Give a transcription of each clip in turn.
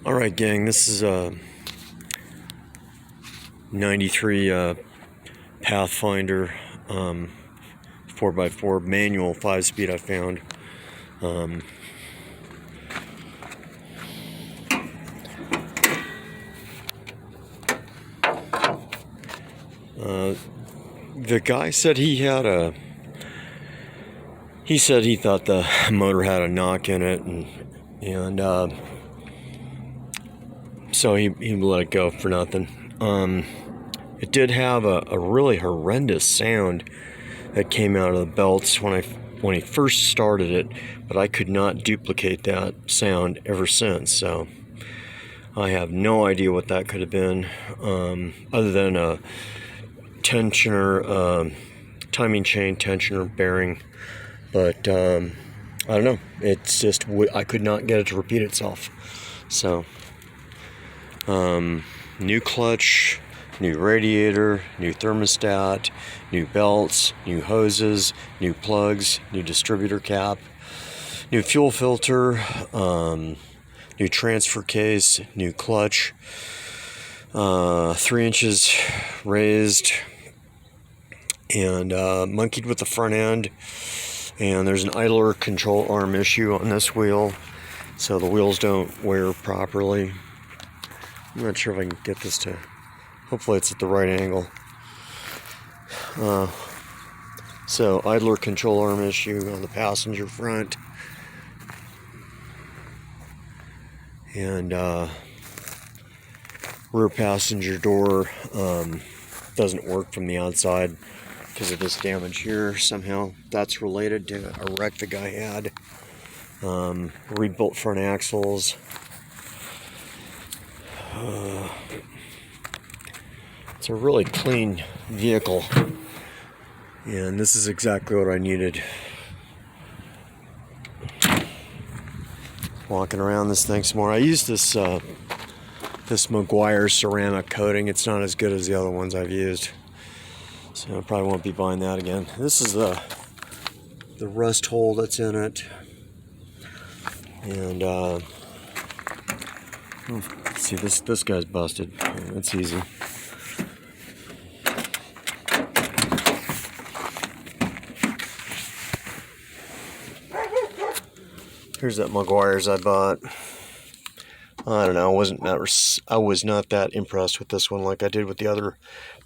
Alright gang, this is a 93 Pathfinder 4x4 manual 5-speed I found. The guy said he thought the motor had a knock in it, and so he let it go for nothing. It did have a really horrendous sound that came out of the belts when he first started it, but I could not duplicate that sound ever since. So I have no idea what that could have been, other than a tensioner, timing chain tensioner bearing. But I don't know. It's just I could not get it to repeat itself. So new clutch, new radiator, new thermostat, new belts, new hoses, new plugs, new distributor cap, new fuel filter, new transfer case, new clutch, 3 inches raised, and monkeyed with the front end. And there's an idler control arm issue on this wheel, so the wheels don't wear properly. I'm not sure if I can get this to, hopefully it's at the right angle. So idler control arm issue on the passenger front, and rear passenger door doesn't work from the outside because of this damage here. Somehow that's related to a wreck the guy had. Rebuilt front axles. It's a really clean vehicle, and this is exactly what I needed. Walking around this thing some more. I used this Meguiar ceramic coating. It's not as good as the other ones I've used, so I probably won't be buying that again. This is the rust hole that's in it, and see, this guy's busted. That's easy. Here's that Meguiar's I bought. I don't know. I was not that impressed with this one like I did with the other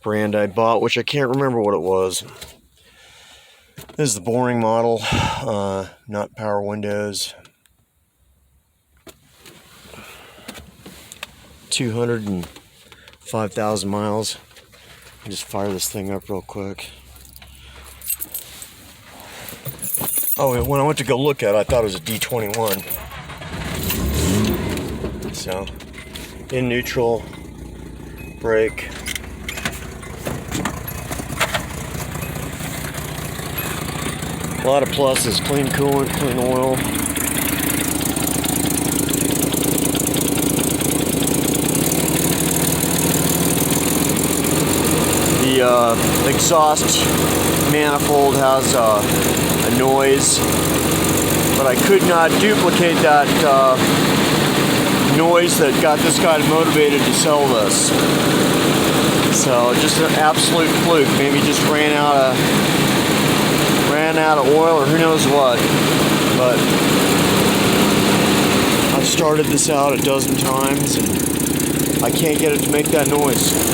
brand I bought, which I can't remember what it was. This is the boring model, not power windows. 205,000 miles. I'll just fire this thing up real quick. Oh, when I went to go look at it, I thought it was a D21. So, in neutral, brake. A lot of pluses: clean coolant, clean oil. The exhaust manifold has a noise, but I could not duplicate that noise that got this guy motivated to sell this. So just an absolute fluke. Maybe just ran out of oil, or who knows what. But I've started this out a dozen times and I can't get it to make that noise.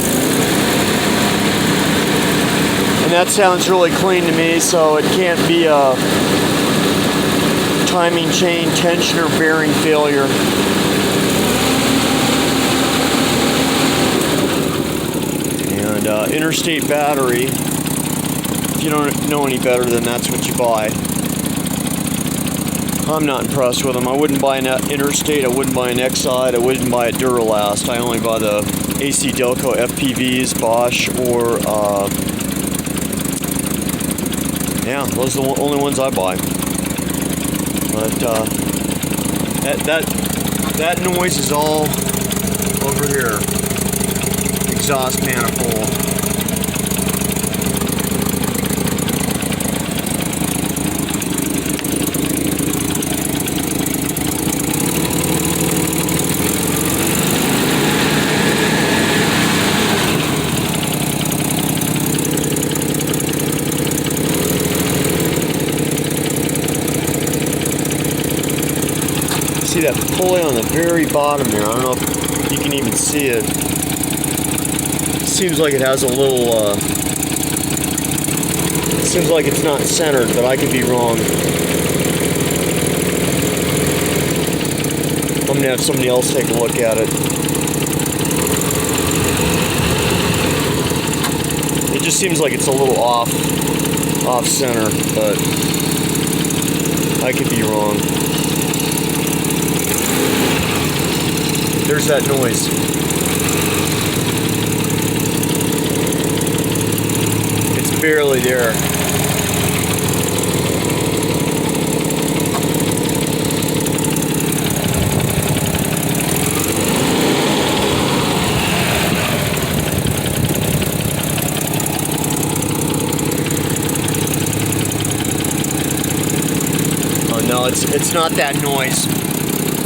And that sounds really clean to me, so it can't be a timing chain tensioner bearing failure. And interstate battery, if you don't know any better, then that's what you buy. I'm not impressed with them. I wouldn't buy an Interstate, I wouldn't buy an Exide, I wouldn't buy a Duralast. I only buy the AC Delco FPVs, Bosch, or yeah, those are the only ones I buy. But that noise is all over here. Exhaust manifold. see that pulley on the very bottom there. I don't know if you can even see it. Seems like it has a little, seems like it's not centered, but I could be wrong. I'm gonna have somebody else take a look at it. It just seems like it's a little off center, but I could be wrong. There's that noise. It's barely there. Oh no, it's not that noise.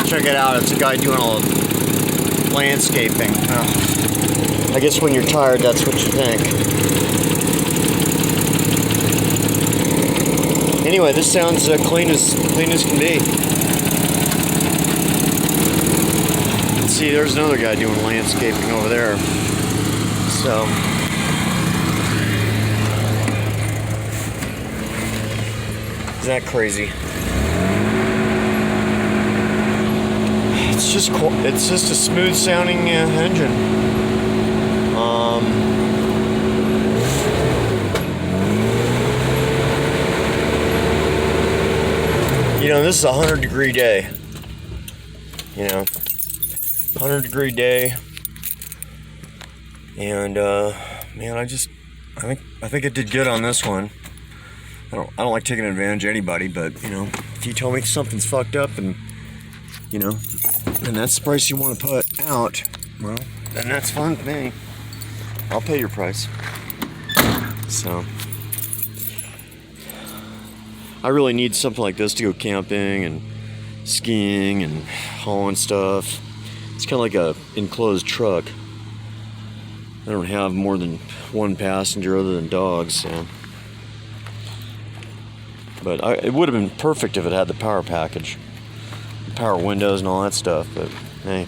Check it out, it's a guy doing a landscaping. Oh. I guess when you're tired, that's what you think. Anyway, this sounds clean as can be. Let's see, there's another guy doing landscaping over there. So, isn't that crazy? It's just a smooth sounding engine. You know, this is a 100-degree day. You know, 100-degree day, and man, I think it did good on this one. I don't like taking advantage of anybody, but you know, if you tell me something's fucked up and you know, and that's the price you want to put out, well, then that's fine with me. I'll pay your price. So, I really need something like this to go camping and skiing and hauling stuff. It's kind of like a enclosed truck. I don't have more than one passenger other than dogs, so. But it would have been perfect if it had the power package. Power windows and all that stuff, but hey.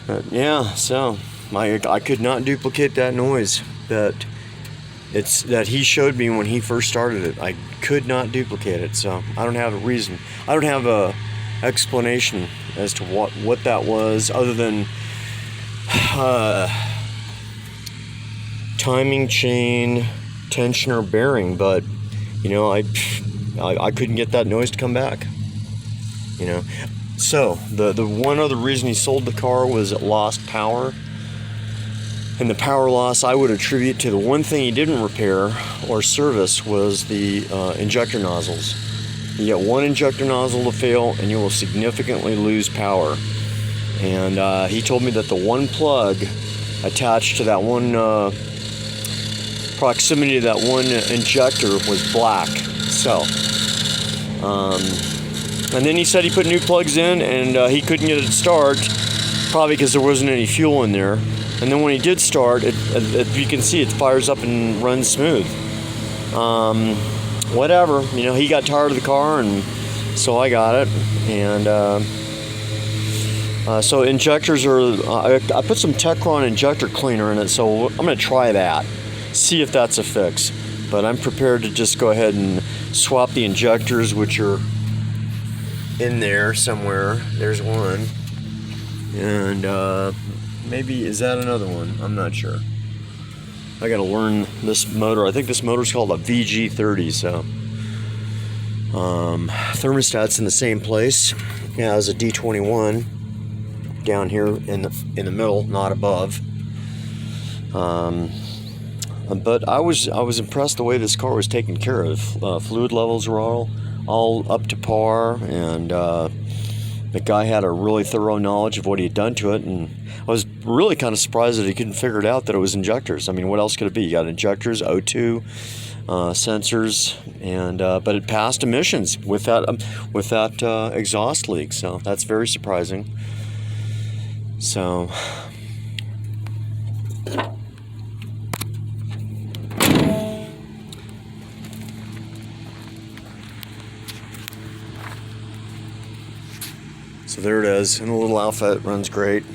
But yeah, so I could not duplicate that noise that he showed me when he first started it. I could not duplicate it, so I don't have a reason. I don't have a explanation as to what that was, other than timing chain, tensioner, bearing. But you know, I couldn't get that noise to come back, you know. So the one other reason he sold the car was it lost power, and the power loss I would attribute to the one thing he didn't repair or service was the injector nozzles. You get one injector nozzle to fail and you will significantly lose power. And he told me that the one plug attached to that one proximity to that one injector was black. So, and then he said he put new plugs in and he couldn't get it to start, probably because there wasn't any fuel in there. And then when he did start, if you can see, it fires up and runs smooth. Whatever, you know, he got tired of the car, and so I got it. And so injectors are, I put some Techron injector cleaner in it, so I'm going to try that, see if that's a fix. But I'm prepared to just go ahead and swap the injectors, which are in there somewhere. There's one. And maybe, is that another one? I'm not sure. I gotta learn this motor. I think this motor's called a VG30, so. Thermostat's in the same place as a D21. Down here in the middle, not above. But I was impressed the way this car was taken care of. Fluid levels were all up to par, and the guy had a really thorough knowledge of what he had done to it, and I was really kind of surprised that he couldn't figure it out that it was injectors. I mean, what else could it be? You got injectors, O2 sensors, and but it passed emissions with that exhaust leak. So that's very surprising. So. So there it is, in a little outfit. It runs great.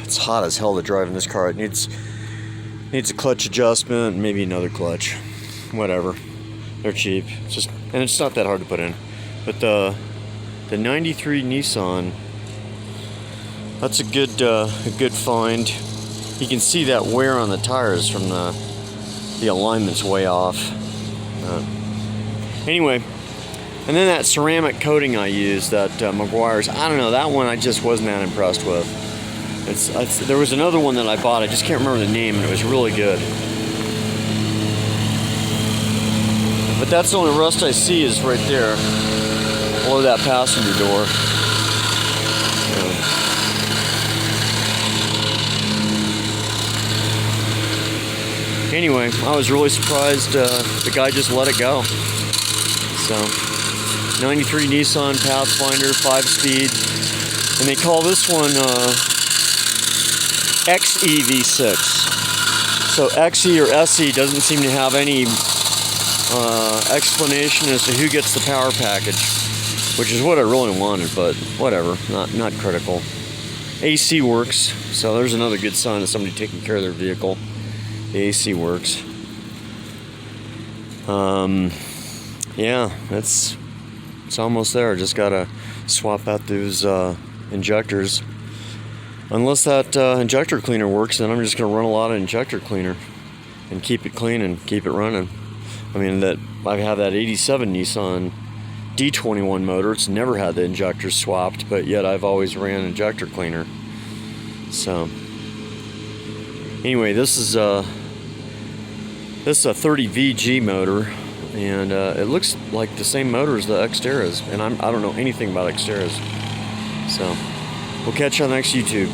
It's hot as hell to drive in this car. It needs a clutch adjustment, maybe another clutch, whatever. They're cheap. And it's not that hard to put in. But the '93 Nissan, that's a good find. You can see that wear on the tires from the alignment's way off. Anyway, and then that ceramic coating I used, that Meguiar's, I don't know, that one I just wasn't that impressed with. There was another one that I bought, I just can't remember the name, and it was really good. But that's the only rust I see is right there, below that passenger door. Anyway, I was really surprised the guy just let it go. So, 93 Nissan Pathfinder, 5-speed, and they call this one XEV6. So XE or SE doesn't seem to have any explanation as to who gets the power package, which is what I really wanted, but whatever, not critical. AC works, so there's another good sign of somebody taking care of their vehicle. The AC works. Yeah, it's almost there. Just gotta swap out those injectors. Unless that injector cleaner works, then I'm just gonna run a lot of injector cleaner and keep it clean and keep it running. I mean, I have that '87 Nissan D21 motor. It's never had the injectors swapped, but yet I've always ran injector cleaner. So anyway, this is a 30 VG motor, and it looks like the same motor as the Xterras, and I don't know anything about Xterras. So we'll catch you on the next YouTube.